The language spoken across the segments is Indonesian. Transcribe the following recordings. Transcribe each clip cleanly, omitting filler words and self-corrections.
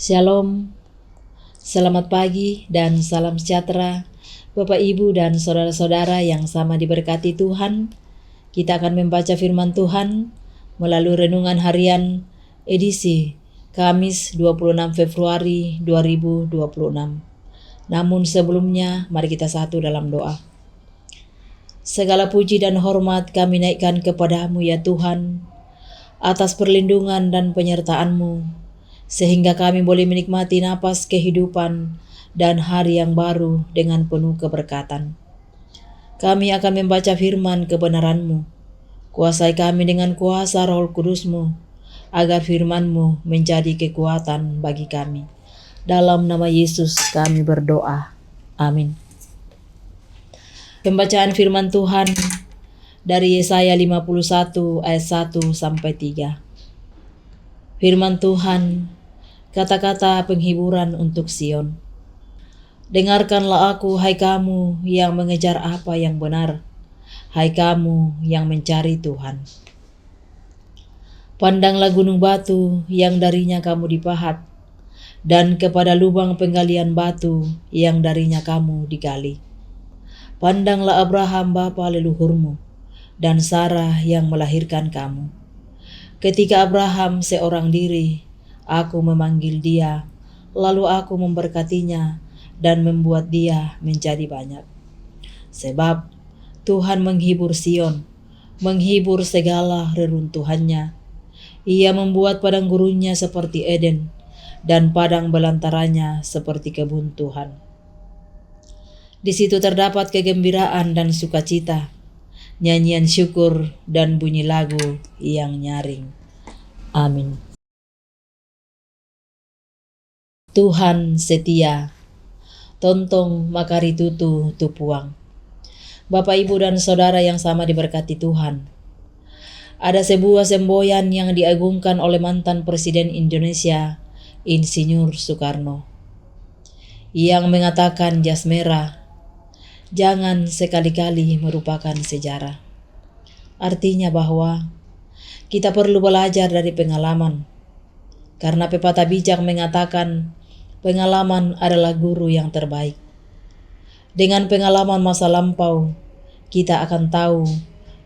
Shalom, selamat pagi dan salam sejahtera Bapak Ibu dan saudara-saudara yang sama diberkati Tuhan. Kita akan membaca firman Tuhan melalui renungan harian edisi Kamis 26 Februari 2026. Namun sebelumnya mari kita satu dalam doa. Segala puji dan hormat kami naikkan kepadamu ya Tuhan, atas perlindungan dan penyertaan-Mu, sehingga kami boleh menikmati napas kehidupan dan hari yang baru dengan penuh keberkatan. Kami akan membaca firman kebenaran-Mu. Kuasai kami dengan kuasa Roh Kudus-Mu, agar firman-Mu menjadi kekuatan bagi kami. Dalam nama Yesus kami berdoa. Amin. Pembacaan firman Tuhan dari Yesaya 51 ayat 1 sampai 3. Firman Tuhan, kata-kata penghiburan untuk Sion. Dengarkanlah aku, hai kamu yang mengejar apa yang benar, hai kamu yang mencari Tuhan. Pandanglah gunung batu yang darinya kamu dipahat, dan kepada lubang penggalian batu yang darinya kamu digali. Pandanglah Abraham bapa leluhurmu, dan Sarah yang melahirkan kamu. Ketika Abraham seorang diri, aku memanggil dia, lalu aku memberkatinya dan membuat dia menjadi banyak. Sebab Tuhan menghibur Sion, menghibur segala reruntuhannya. Ia membuat padang gurunnya seperti Eden, dan padang belantaranya seperti kebun Tuhan. Di situ terdapat kegembiraan dan sukacita, nyanyian syukur dan bunyi lagu yang nyaring. Amin. Tuhan setia, tontong makari tutu tupuang. Bapak, Ibu, dan Saudara yang sama diberkati Tuhan. Ada sebuah semboyan yang diagungkan oleh mantan Presiden Indonesia, Insinyur Soekarno, yang mengatakan jas merah, jangan sekali-kali merupakan sejarah. Artinya bahwa kita perlu belajar dari pengalaman, karena pepatah bijak mengatakan pengalaman adalah guru yang terbaik. Dengan pengalaman masa lampau, kita akan tahu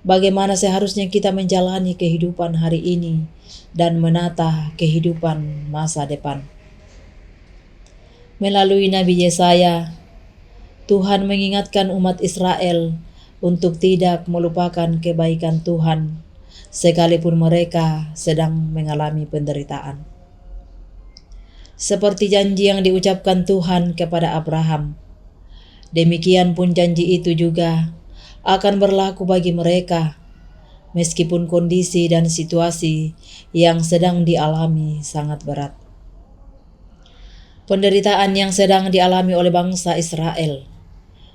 bagaimana seharusnya kita menjalani kehidupan hari ini dan menata kehidupan masa depan. Melalui Nabi Yesaya, Tuhan mengingatkan umat Israel untuk tidak melupakan kebaikan Tuhan, sekalipun mereka sedang mengalami penderitaan. Seperti janji yang diucapkan Tuhan kepada Abraham, demikian pun janji itu juga akan berlaku bagi mereka, meskipun kondisi dan situasi yang sedang dialami sangat berat. Penderitaan yang sedang dialami oleh bangsa Israel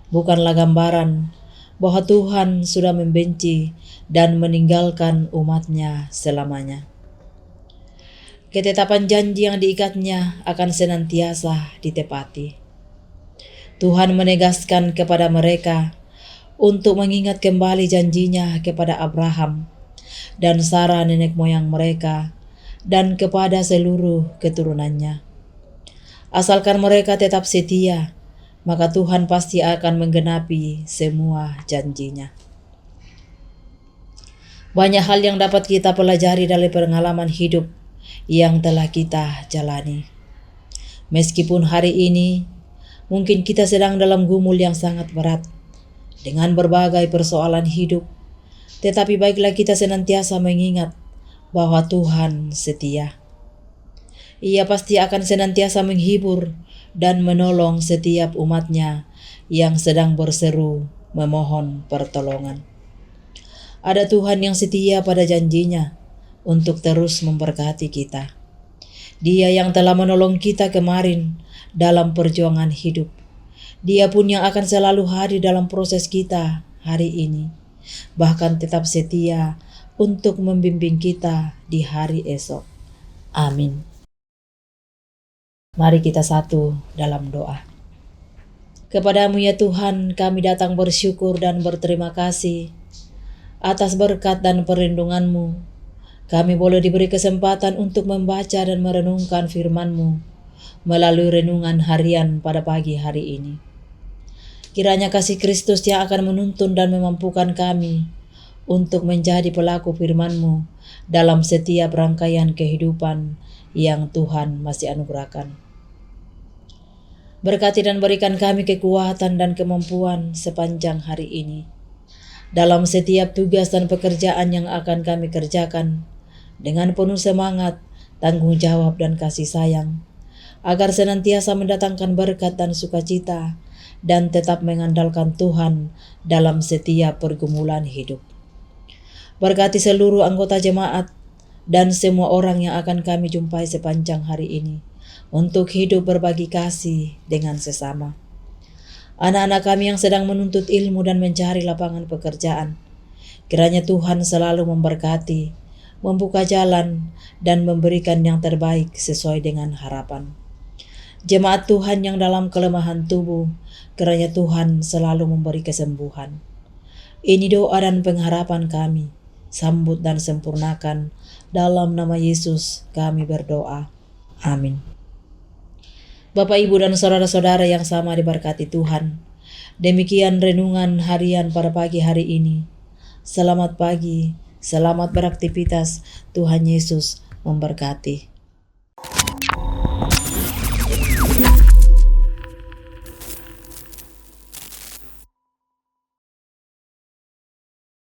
bukanlah gambaran bahwa Tuhan sudah membenci dan meninggalkan umatnya selamanya. Ketetapan janji yang diikatnya akan senantiasa ditepati. Tuhan menegaskan kepada mereka untuk mengingat kembali janjinya kepada Abraham dan Sarah nenek moyang mereka dan kepada seluruh keturunannya. Asalkan mereka tetap setia, maka Tuhan pasti akan menggenapi semua janjinya. Banyak hal yang dapat kita pelajari dari pengalaman hidup yang telah kita jalani. Meskipun hari ini mungkin kita sedang dalam gumul yang sangat berat dengan berbagai persoalan hidup, tetapi baiklah kita senantiasa mengingat bahwa Tuhan setia. Ia pasti akan senantiasa menghibur dan menolong setiap umatnya yang sedang berseru memohon pertolongan. Ada Tuhan yang setia pada janjinya untuk terus memberkati kita. Dia yang telah menolong kita kemarin dalam perjuangan hidup. Dia pun yang akan selalu hadir dalam proses kita hari ini, bahkan tetap setia untuk membimbing kita di hari esok. Amin. Mari kita satu dalam doa. Kepadamu ya Tuhan, kami datang bersyukur dan berterima kasih atas berkat dan perlindungan-Mu. Kami boleh diberi kesempatan untuk membaca dan merenungkan firman-Mu. melalui renungan harian pada pagi hari ini. Kiranya kasih Kristus yang akan menuntun dan memampukan kami untuk menjadi pelaku firman-Mu dalam setiap rangkaian kehidupan yang Tuhan masih anugerahkan. Berkati dan berikan kami kekuatan dan kemampuan sepanjang hari ini dalam setiap tugas dan pekerjaan yang akan kami kerjakan dengan penuh semangat, tanggung jawab dan kasih sayang, agar senantiasa mendatangkan berkat dan sukacita dan tetap mengandalkan Tuhan dalam setiap pergumulan hidup. Berkati seluruh anggota jemaat dan semua orang yang akan kami jumpai sepanjang hari ini untuk hidup berbagi kasih dengan sesama. Anak-anak kami yang sedang menuntut ilmu dan mencari lapangan pekerjaan, kiranya Tuhan selalu memberkati, membuka jalan, dan memberikan yang terbaik sesuai dengan harapan. Jemaat Tuhan yang dalam kelemahan tubuh, kiranya Tuhan selalu memberi kesembuhan. Ini doa dan pengharapan kami. Sambut dan sempurnakan. Dalam nama Yesus kami berdoa. Amin. Bapak, Ibu, dan saudara-saudara yang sama diberkati Tuhan. Demikian renungan harian pada pagi hari ini. Selamat pagi, selamat beraktivitas. Tuhan Yesus memberkati.